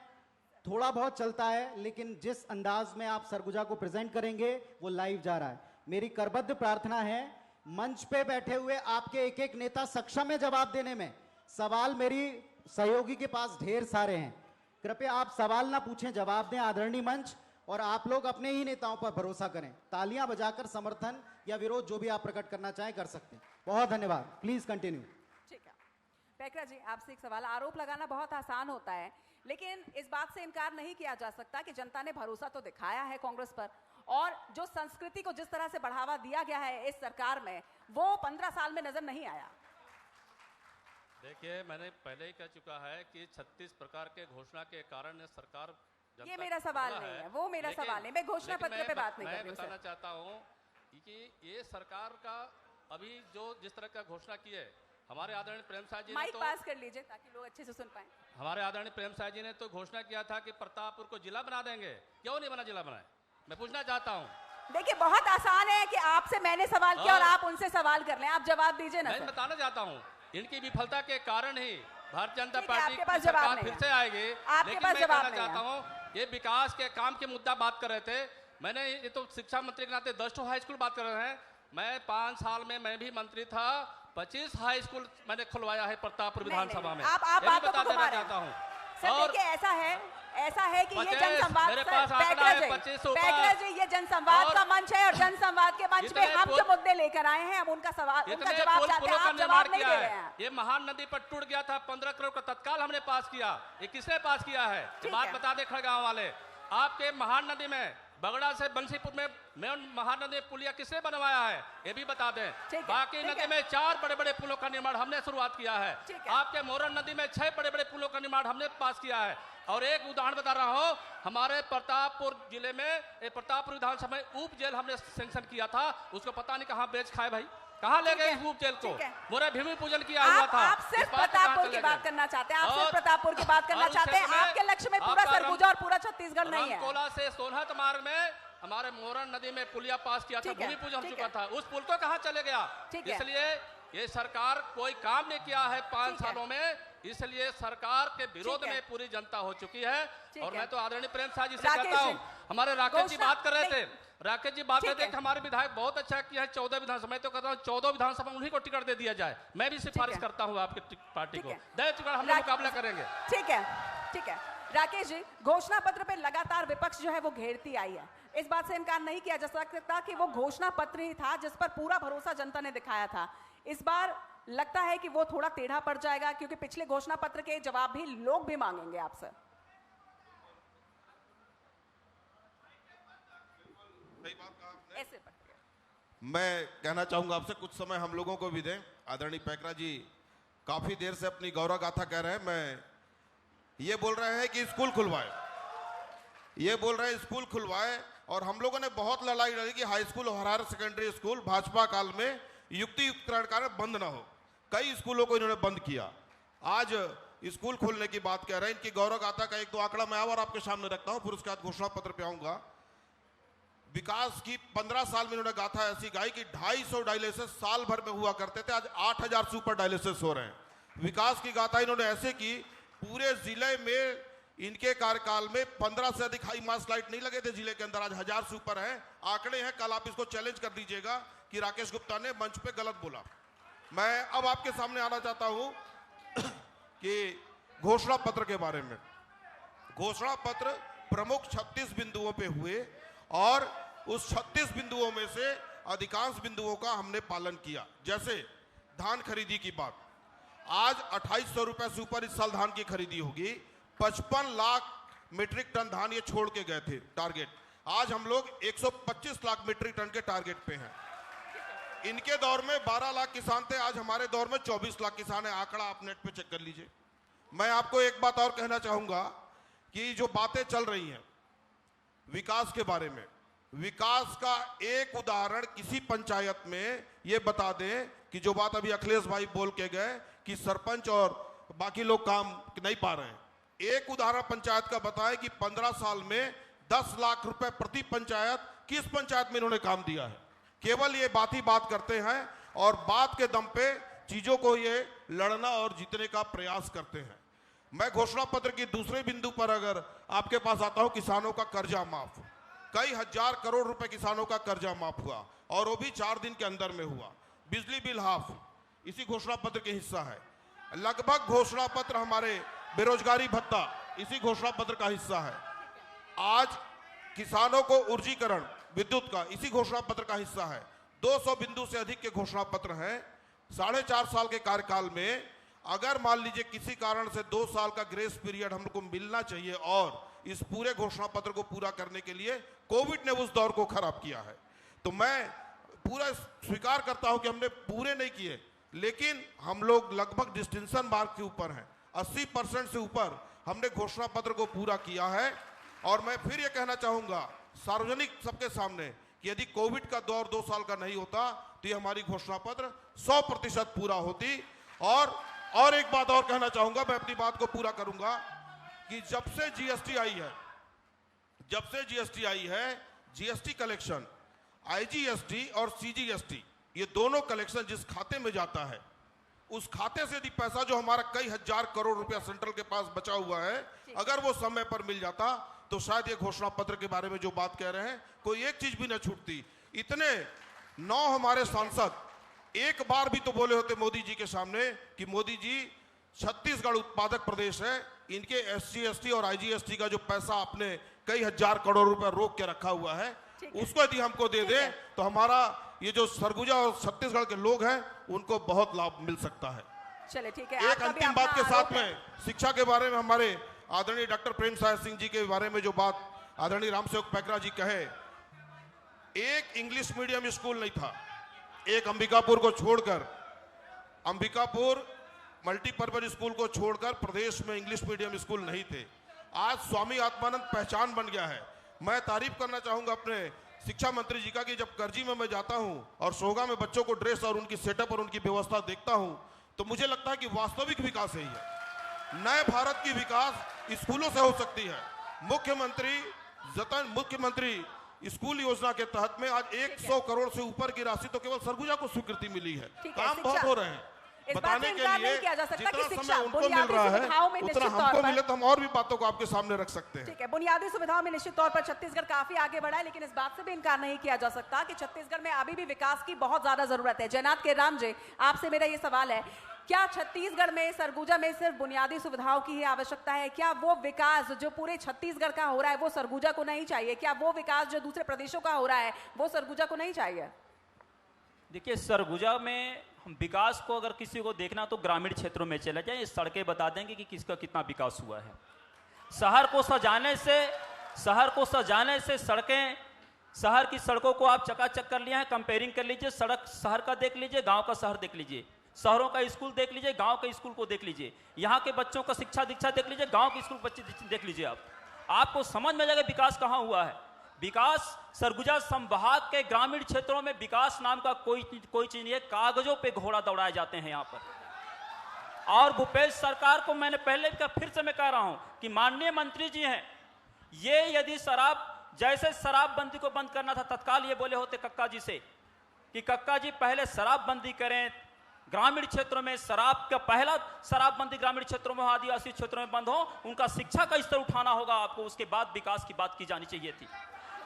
थोड़ा बहुत चलता है, लेकिन जिस अंदाज में आप सरगुजा को प्रेजेंट करेंगे वो लाइव जा रहा है। मेरी करबद्ध प्रार्थना है, मंच पे बैठे हुए आपके एक एक नेता सक्षम है जवाब देने में। सवाल मेरी सहयोगी के पास ढेर सारे हैं, कृपया आप सवाल ना पूछें, जवाब दें आदरणीय मंच, और आप लोग अपने ही नेताओं पर भरोसा करें। तालियां बजाकर समर्थन या विरोध जो भी आप प्रकट करना चाहें कर सकते हैं। बहुत धन्यवाद, प्लीज कंटिन्यू। ठीक है पैकरा जी, आपसे एक सवाल। आरोप लगाना बहुत आसान होता है, लेकिन इस बात से इनकार नहीं किया जा सकता कि जनता ने भरोसा तो दिखाया है कांग्रेस पर, और जो संस्कृति को जिस तरह से बढ़ावा दिया गया है इस सरकार में, वो 15 साल में नजर नहीं आया। देखिए, मैंने पहले ही कह चुका है कि 36 प्रकार के घोषणा के कारण सरकार, ये मेरा सवाल नहीं है, वो मेरा सवाल नहीं, मैं घोषणा पत्र पे बात नहीं कर रही हूं। मैं बताना चाहता हूं कि ये सरकार का अभी जो जिस तरह का घोषणा की है, हमारे आदरणीय प्रेम साहब जी ने माइक पास कर लीजिए ताकि लोग अच्छे से सुन पाए। हमारे आदरणीय प्रेम साहब जी ने तो घोषणा किया था कि प्रतापपुर को जिला बना देंगे, क्यों नहीं बना जिला बनाए? मैं पूछना चाहता हूँ। देखिए, बहुत आसान है कि आपसे मैंने सवाल किया और आप उनसे सवाल कर लें, आप जवाब दीजिए ना। मैं बताना चाहता हूँ, इनकी विफलता के कारण ही भारतीय जनता ठीक है, पार्टी आपके पास की सरकार जवाब नहीं फिर है। से आएगी। आपके लेकिन पास मैं जवाब कहना नहीं है। चाहता हूँ, ये विकास के काम के मुद्दा बात कर रहे थे, मैंने ये तो शिक्षा मंत्री के नाते 10 हाई स्कूल बात कर रहे हैं। मैं 5 साल में मैं भी मंत्री था, 25 हाई स्कूल मैंने खुलवाया है प्रतापपुर विधानसभा में। आप बातों को घुमा रहे चाहता हूँ। हैं। सर देखिए, ऐसा है कि ये जनसंवाद, मेरे पास आंकड़ा है 25 से ऊपर। पैकरा जी, ये जनसंवाद का मंच है और जनसंवाद के मंच पे हम जो मुद्दे लेकर आए हैं हम उनका जवाब चाहते हैं, आप जवाब नहीं दे रहे हैं। ये महान नदी पर टूट गया था, 15 करोड़ का तत्काल हमने पास किया। ये किसने पास किया है? बात बता दे खड़गांव वाले। आपके महान नदी में बगड़ा से बंसीपुर में महानदी पुलिया किसने बनवाया है, ये भी बता दें। बाकी नदी में 4 बड़े बड़े पुलों का निर्माण हमने शुरुआत किया है। आपके मोरन नदी में 6 बड़े बड़े पुलों का निर्माण हमने पास किया है। और एक उदाहरण बता रहा हूं, हमारे प्रतापपुर जिले में प्रतापपुर विधानसभा में उप जेल हमने सैंक्शन किया था, उसको पता नहीं कहां बेच खाए भाई, कहां ले गए उप जेल को? मोरे भूमि पूजन किया हुआ था। आप सिर्फ प्रतापपुर की बात करना चाहते हैं, आप सिर्फ प्रतापपुर की बात करना चाहते हैं। आपके लक्ष्य में पूरा सरगुजा और पूरा छत्तीसगढ़ नहीं है। कोला से सोनहत मार्ग में हमारे मोरन नदी में पुलिया पास किया था, भूमि पूजन चुका था, उस पुल को कहां चले गया? इसलिए ये सरकार कोई काम नहीं किया है 5 सालों में, इसलिए सरकार के विरोध में पूरी जनता हो चुकी है। और मैं तो आदरणीय प्रेम साहब जी से कहता हूं, हमारे राकेश जी बात कर रहे थे, राकेश जी बात करते हैं कि हमारे विधायक बहुत अच्छा किया है 14 विधानसभा। मैं तो कहता हूँ 14 विधानसभा उन्हीं को टिकट दे दिया जाए। मैं भी सिफारिश करता हूँ आपकी पार्टी को, दे टिकट, हम लोग मुकाबला करेंगे। ठीक है राकेश जी, घोषणा पत्र पे लगातार विपक्ष जो है वो घेरती आई है। इस बात से इनकार नहीं किया जा सकता कि वो घोषणा पत्र ही था जिस पर पूरा भरोसा जनता ने दिखाया था। इस बार लगता है कि वो थोड़ा टेढ़ा पड़ जाएगा, क्योंकि पिछले घोषणा पत्र के जवाब भी लोग भी मांगेंगे आपसे। ऐसे मैं कहना चाहूंगा आपसे कुछ समय हम लोगों को भी दें। आदरणीय पैकरा जी काफी देर से अपनी गौरव गाथा कह रहे हैं। मैं ये बोल रहे हैं कि स्कूल खुलवाए, ये बोल रहे हैं स्कूल खुलवाए, और हम लोगों ने बहुत लड़ाई लड़ी कि हाई स्कूल और हायर सेकेंडरी स्कूल भाजपा काल में युक्तियुक्तकरण कारण बंद ना हो। कई स्कूलों को इन्होंने बंद किया। आज स्कूल खोलने की बात कह रहे हैं। इनकी गौरव गाथा का 1-2 आंकड़ा मैं और आपके सामने रखता हूं, फिर उसके बाद घोषणा पत्र पे आऊंगा। विकास की 15 साल में इन्होंने गाथा ऐसी गाई कि 250 डायलिसिस साल भर में हुआ करते थे, आज 8000 सुपर डायलिसिस हो रहे हैं। विकास की गाथा इन्होंने ऐसे की, पूरे जिले में इनके कार्यकाल में 15 से अधिक हाई मास लाइट नहीं लगे थे जिले के अंदर, आज 1000 सुपर हैं। आंकड़े हैं, कल आप इसको चैलेंज कर दीजिएगा कि राकेश गुप्ता ने मंच पे गलत बोला। मैं अब आपके सामने आना चाहता हूं कि घोषणा पत्र के बारे में। घोषणा पत्र प्रमुख 36 बिंदुओं पे हुए और उस 36 बिंदुओं में से अधिकांश बिंदुओं का हमने पालन किया। जैसे धान खरीदी की बात, आज 2800 रुपए से ऊपर इस साल धान की खरीदी होगी। 55 लाख मीट्रिक टन धान ये छोड़ के गए थे टारगेट, आज हम लोग 125 लाख मीट्रिक टन के टारगेट पे हैं। इनके दौर में 12 लाख किसान थे, आज हमारे दौर में 24 लाख किसान है। आंकड़ा आप नेट पे चेक कर लीजिए। मैं आपको एक बात और कहना चाहूंगा कि जो बातें चल रही हैं विकास के बारे में, विकास का एक उदाहरण किसी पंचायत में ये बता दें कि जो बात अभी अखिलेश भाई बोल के गए कि सरपंच और बाकी लोग काम नहीं पा रहे हैं, एक उदाहरण पंचायत का बताएं कि 15 साल में 10 लाख रुपए प्रति पंचायत किस पंचायत में इन्होंने काम दिया है। केवल ये बात ही बात करते हैं और बात के दम पे चीजों को ये लड़ना और जीतने का प्रयास करते हैं। मैं घोषणा पत्र की दूसरे बिंदु पर अगर आपके पास आता हूं, किसानों का कर्जा माफ, कई हजार करोड़ रुपए किसानों का कर्जा माफ हुआ और वो भी 4 दिन के अंदर में हुआ। बिजली बिल हाफ इसी घोषणा पत्र के हिस्सा है। लगभग घोषणा पत्र हमारे बेरोजगारी भत्ता इसी घोषणा पत्र का हिस्सा है। आज किसानों को ऊर्जीकरण विद्युत का इसी घोषणा पत्र का हिस्सा है। 200 बिंदु से अधिक के घोषणा पत्र हैं। 4.5 साल के कार्यकाल में अगर मान लीजिए किसी कारण से 2 साल का ग्रेस पीरियड हमको मिलना चाहिए और इस पूरे घोषणा पत्र को पूरा करने के लिए कोविड ने उस दौर को खराब किया है, तो मैं पूरा स्वीकार करता हूं कि हमने पूरे नहीं किए, लेकिन हम लोग लगभग डिस्टिंक्शन मार्क के ऊपर हैं। 80% से ऊपर हमने घोषणा पत्र को पूरा किया है। और मैं फिर यह कहना चाहूंगा सार्वजनिक सबके सामने कि यदि कोविड का दौर 2 साल का नहीं होता तो ये हमारी घोषणा पत्र 100% पूरा होती। और एक बात और कहना चाहूंगा, मैं अपनी बात को पूरा करूंगा कि जब से जीएसटी आई है, जीएसटी कलेक्शन, आईजीएसटी और सीजीएसटी, ये दोनों कलेक्शन जिस खाते में जाता है, उस खाते से यदि पैसा जो हमारा कई हजार करोड़ रुपया सेंट्रल के पास बचा हुआ है, अगर वो समय पर मिल जाता तो शायद ये घोषणा पत्र के बारे में जो बात कह रहे हैं कोई एक चीज भी न छूटती। इतने 9 हमारे सांसद एक बार भी तो बोले होते मोदी जी के सामने कि मोदी जी छत्तीसगढ़ उत्पादक प्रदेश है, इनके एससी एसटी और आईजीएसटी का जो पैसा आपने कई हजार करोड़ रुपए रोक के रखा हुआ है, उसको यदि हमको दे दे तो हमारा ये जो सरगुजा और छत्तीसगढ़ के लोग हैं उनको बहुत लाभ मिल सकता है। चलिए ठीक है। एक अंतिम बात के साथ में शिक्षा के बारे में हमारे आदरणीय डॉक्टर प्रेम साय सिंह जी के बारे में जो बात आदरणीय रामसेवक पैकरा जी कहे, एक इंग्लिश मीडियम स्कूल नहीं था, एक अंबिकापुर को छोड़कर, अंबिकापुर मल्टीपर्पज स्कूल को छोड़कर प्रदेश में इंग्लिश मीडियम स्कूल नहीं थे। आज स्वामी आत्मानंद पहचान बन गया है। मैं तारीफ करना चाहूंगा अपने शिक्षा मंत्री जी का कि जब करजी में मैं जाता हूं और सोगा में बच्चों को ड्रेस और उनकी सेटअप और उनकी व्यवस्था देखता हूं तो मुझे लगता है कि वास्तविक विकास यही है। नए भारत की विकास स्कूलों से हो सकती है। मुख्यमंत्री स्कूल योजना के तहत में आज 100 करोड़ से ऊपर की राशि तो केवल सरगुजा को स्वीकृति मिली है। काम बहुत हो रहे हैं। बताने के लिए जितना समय उनको मिल रहा है उतना हमको मिले तो हम और भी बातों को आपके सामने रख सकते हैं। ठीक है, बुनियादी सुविधाओं में निश्चित तौर पर छत्तीसगढ़ काफी आगे बढ़ा है, लेकिन इस बात से भी इनकार नहीं किया जा सकता कि छत्तीसगढ़ में अभी भी विकास की बहुत ज्यादा जरूरत है। जयनाथ के राम जी, आपसे मेरा ये सवाल है, क्या छत्तीसगढ़ में सरगुजा में सिर्फ बुनियादी सुविधाओं की ही आवश्यकता है? क्या वो विकास जो पूरे छत्तीसगढ़ का हो रहा है वो सरगुजा को नहीं चाहिए? क्या वो विकास जो दूसरे प्रदेशों का हो रहा है वो सरगुजा को नहीं चाहिए? देखिए, सरगुजा में हम विकास को अगर किसी को देखना तो ग्रामीण क्षेत्रों में चले जाए, सड़कें बता देंगे कि किसका कितना विकास हुआ है। शहर को सजाने से सड़कें, शहर की सड़कों को आप चकाचक कर लिया है। कंपेयरिंग कर लीजिए, सड़क शहर का देख लीजिए, गांव का शहर देख लीजिए, शहरों का स्कूल देख लीजिए, गांव के स्कूल को देख लीजिए, यहाँ के बच्चों का शिक्षा दीक्षा देख लीजिए, गांव के स्कूल बच्चे देख लीजिए। आपको समझ में जाएगा विकास कहाँ हुआ है। विकास सरगुजा संभाग के ग्रामीण क्षेत्रों में विकास नाम का कोई चीज नहीं है। कागजों पे घोड़ा दौड़ाए जाते हैं यहाँ पर। और भूपेश सरकार को मैंने पहले फिर से मैं कह रहा हूं कि माननीय मंत्री जी हैं, ये यदि शराब जैसे शराबबंदी को बंद करना था, तत्काल ये बोले होते कक्का जी से कि कक्का जी पहले शराबबंदी करें, ग्रामीण क्षेत्रों में शराब का पहला शराबबंदी ग्रामीण क्षेत्रों में, आदिवासी क्षेत्रों में बंद हो, उनका शिक्षा का स्तर उठाना होगा आपको, उसके बाद विकास की बात की जानी चाहिए थी।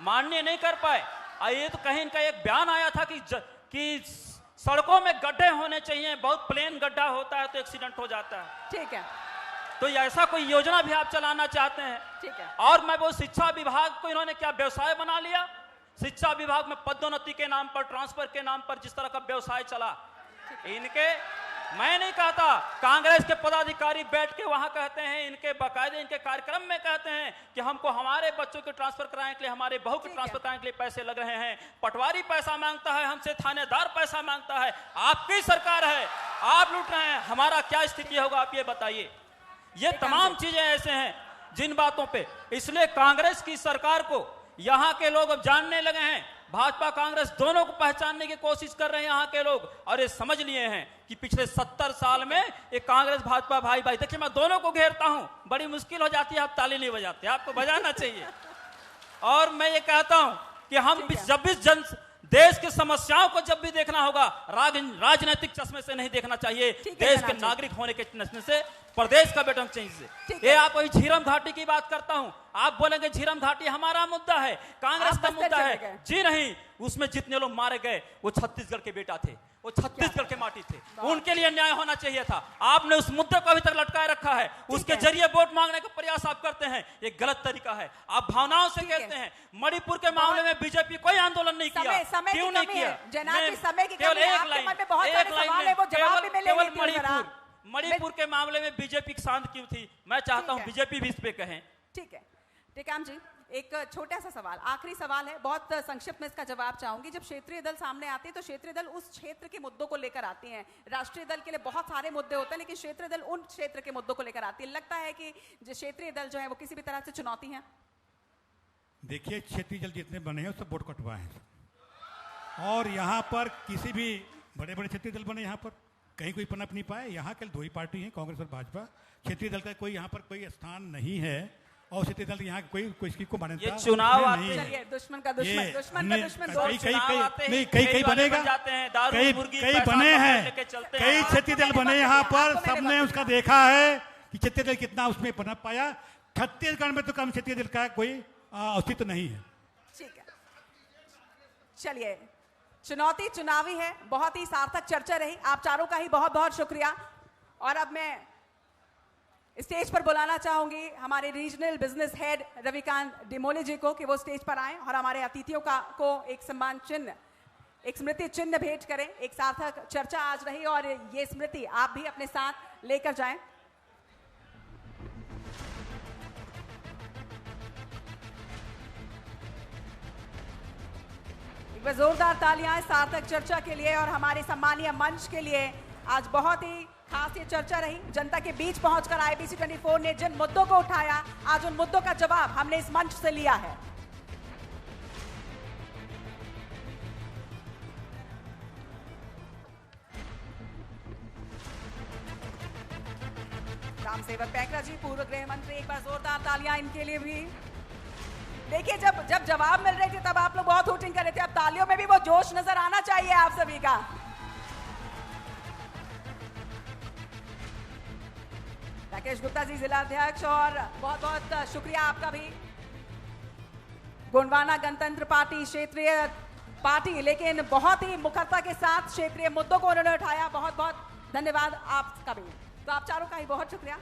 माननीय नहीं कर पाए। ये तो कहीं इनका एक बयान आया था कि सड़कों में गड्ढे होने चाहिए, बहुत प्लेन गड्ढा होता है तो एक्सीडेंट हो जाता है। ठीक है, तो ऐसा कोई योजना भी आप चलाना चाहते हैं? ठीक है। और मैं वो शिक्षा विभाग को इन्होंने क्या व्यवसाय बना लिया? शिक्षा विभाग में पदोन्नति के नाम पर, ट्रांसफर के नाम पर जिस तरह का व्यवसाय चला, इनके, मैं नहीं कहता, कांग्रेस के पदाधिकारी बैठ के वहां कहते हैं, इनके बाकायदे इनके कार्यक्रम में कहते हैं कि हमको हमारे बच्चों के ट्रांसफर कराने के लिए, हमारे बहू के ट्रांसफर कराने के लिए पैसे लग रहे हैं। पटवारी पैसा मांगता है हमसे, थानेदार पैसा मांगता है। आपकी सरकार है, आप लूट रहे हैं, हमारा क्या स्थिति होगा आप ये बताइए। ये तमाम चीजें ऐसे हैं जिन बातों पे, इसलिए कांग्रेस की सरकार को यहां के लोग अब जानने लगे हैं, भाजपा कांग्रेस दोनों को पहचानने की कोशिश कर रहे हैं यहाँ के लोग, और ये समझ लिए हैं कि पिछले 70 साल में ये कांग्रेस भाजपा भाई भाई। देखिए मैं दोनों को घेरता हूं, बड़ी मुश्किल हो जाती है, आप ताली नहीं बजाते, आपको बजाना चाहिए। और मैं ये कहता हूं कि हम जब भी देश की समस्याओं को जब भी देखना होगा, राजनीतिक चश्मे से नहीं देखना चाहिए, देश के नागरिक होने के चश्मे से, प्रदेश का बेटन चाहिए। ये आप वही झीरम घाटी की बात करता हूं, आप बोलेंगे झीरम घाटी हमारा मुद्दा है, कांग्रेस का मुद्दा है। जी नहीं, उसमें जितने लोग मारे गए वो छत्तीसगढ़ के बेटा थे, वो छत्तीसगढ़ के माटी थे, उनके लिए न्याय होना चाहिए था। आपने उस मुद्दे को अभी तक लटकाए रखा है, उसके जरिए वोट मांगने का प्रयास आप करते हैं, ये गलत तरीका है। आप भावनाओं से खेलते हैं। मणिपुर के मामले में बीजेपी कोई आंदोलन नहीं किया, क्यों नहीं किया? केवल एक लाइन, मणिपुर के मामले में बीजेपी शांत क्यों थी? मैं चाहता हूं बीजेपी भी इस पे कहें। ठीक है टेकाम जी, एक छोटा सा सवाल, आखिरी सवाल है, बहुत संक्षिप्त में इसका जवाब चाहूंगी। जब क्षेत्रीय दल सामने आते हैं तो क्षेत्रीय दल उस क्षेत्र के मुद्दों को लेकर आती हैं। राष्ट्रीय दल के लिए बहुत सारे मुद्दे होते हैं, लेकिन क्षेत्रीय दल उन क्षेत्र के मुद्दों को लेकर आती है। लगता है कि जो क्षेत्रीय दल जो है वो किसी भी तरह से चुनौती है? देखिए, क्षेत्रीय दल जितने बने हैं सब वोट कटवाए हैं, और यहाँ पर किसी भी बड़े बड़े क्षेत्रीय दल बने, यहाँ पर कहीं कोई पनप नहीं पाए। यहाँ के 2 ही पार्टी हैं, कांग्रेस और भाजपा। क्षेत्रीय दल का कोई यहाँ पर कोई स्थान नहीं है, और क्षेत्रीय दल यहाँ कोई किसी को मान्यता ये चुनाव आते नहीं हैं, है। दुश्मन का दुश्मन, दुश्मन का दुश्मन, कई बनेगा, कई बने हैं, कई क्षेत्रीय दल बने यहाँ पर, सबने उसका देखा है कि क्षेत्रीय दल कितना उसमें पनप पाया। छत्तीसगढ़ में तो कम क्षेत्रीय दल का कोई अस्तित्व नहीं है। ठीक है, चलिए, चुनौती चुनावी है, बहुत ही सार्थक चर्चा रही, आप चारों का ही बहुत बहुत शुक्रिया। और अब मैं स्टेज पर बुलाना चाहूंगी हमारे रीजनल बिजनेस हेड रविकांत डिमोले जी को कि वो स्टेज पर आए और हमारे अतिथियों को एक सम्मान चिन्ह, एक स्मृति चिन्ह भेंट करें। एक सार्थक चर्चा आज रही और ये स्मृति आप भी अपने साथ लेकर जाएं। एक बार जोरदार तालियां सार्थक चर्चा के लिए और हमारे सम्मानीय मंच के लिए। आज बहुत ही खास ये चर्चा रही, जनता के बीच पहुंचकर आईबीसी 24 ने जिन मुद्दों को उठाया, आज उन मुद्दों का जवाब हमने इस मंच से लिया है। रामसेवक पैकरा जी, पूर्व गृह मंत्री, एक बार जोरदार तालियां इनके लिए भी। देखिए, जब जवाब मिल रहे थे तब आप लोग बहुत हूटिंग कर रहे थे, अब तालियों में भी वो जोश नजर आना चाहिए आप सभी का। राकेश गुप्ता जी, जिला अध्यक्ष, और बहुत बहुत शुक्रिया आपका भी। गोंडवाना गणतंत्र पार्टी क्षेत्रीय पार्टी, लेकिन बहुत ही मुखरता के साथ क्षेत्रीय मुद्दों को उन्होंने उठाया, बहुत बहुत धन्यवाद आपका भी। तो आप चारों का ही बहुत शुक्रिया।